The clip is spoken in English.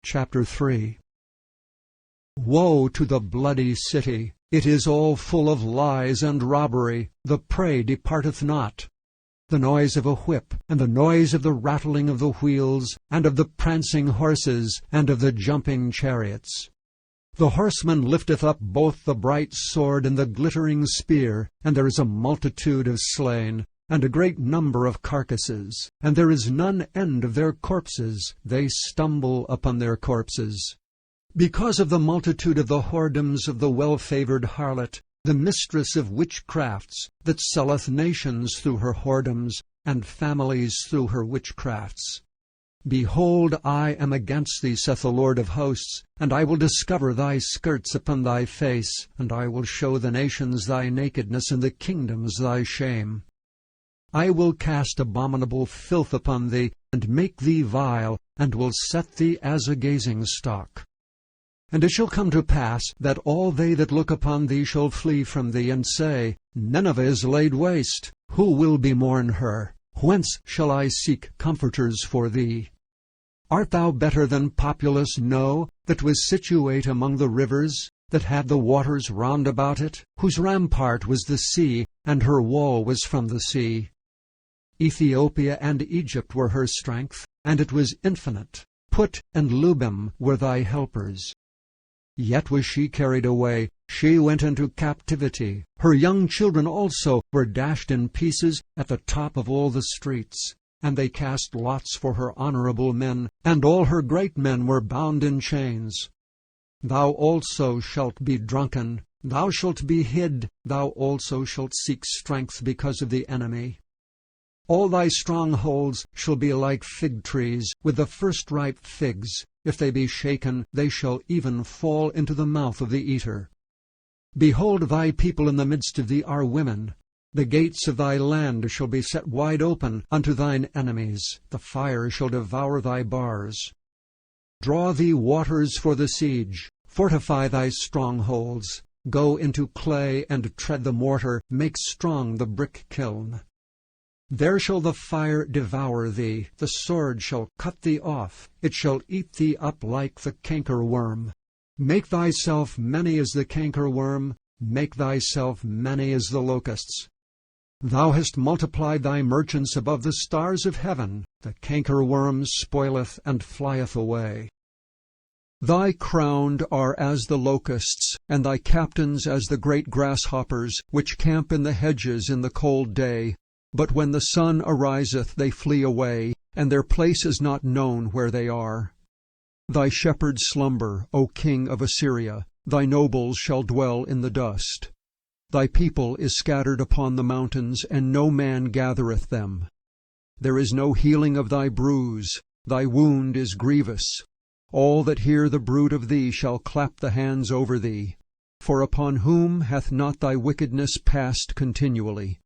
Chapter 3. Woe to the bloody city! It is all full of lies and robbery. The prey departeth not. The noise of a whip, and the noise of the rattling of the wheels, and of the prancing horses, and of the jumping chariots. The horseman lifteth up both the bright sword and the glittering spear, and there is a multitude of slain, and a great number of carcasses, and there is none end of their corpses. They stumble upon their corpses. Because of the multitude of the whoredoms of the well-favoured harlot, the mistress of witchcrafts, that selleth nations through her whoredoms, and families through her witchcrafts. Behold, I am against thee, saith the Lord of hosts, and I will discover thy skirts upon thy face, and I will show the nations thy nakedness, and the kingdoms thy shame. I will cast abominable filth upon thee, and make thee vile, and will set thee as a gazing-stock. And it shall come to pass, that all they that look upon thee shall flee from thee, and say, Nineveh is laid waste. Who will bemourn her? Whence shall I seek comforters for thee? Art thou better than populous No, that was situate among the rivers, that had the waters round about it, whose rampart was the sea, and her wall was from the sea? Ethiopia and Egypt were her strength, and it was infinite. Put and Lubim were thy helpers. Yet was she carried away, she went into captivity. Her young children also were dashed in pieces at the top of all the streets. And they cast lots for her honorable men, and all her great men were bound in chains. Thou also shalt be drunken, thou shalt be hid, thou also shalt seek strength because of the enemy. All thy strongholds shall be like fig trees, with the first ripe figs. If they be shaken, they shall even fall into the mouth of the eater. Behold, thy people in the midst of thee are women. The gates of thy land shall be set wide open unto thine enemies. The fire shall devour thy bars. Draw thee waters for the siege. Fortify thy strongholds. Go into clay and tread the mortar. Make strong the brick kiln. There shall the fire devour thee, the sword shall cut thee off, it shall eat thee up like the cankerworm. Make thyself many as the cankerworm, make thyself many as the locusts. Thou hast multiplied thy merchants above the stars of heaven, the cankerworm spoileth and flieth away. Thy crowned are as the locusts, and thy captains as the great grasshoppers, which camp in the hedges in the cold day. But when the sun ariseth, they flee away, and their place is not known where they are. Thy shepherds slumber, O king of Assyria, thy nobles shall dwell in the dust. Thy people is scattered upon the mountains, and no man gathereth them. There is no healing of thy bruise, thy wound is grievous. All that hear the bruit of thee shall clap the hands over thee. For upon whom hath not thy wickedness passed continually?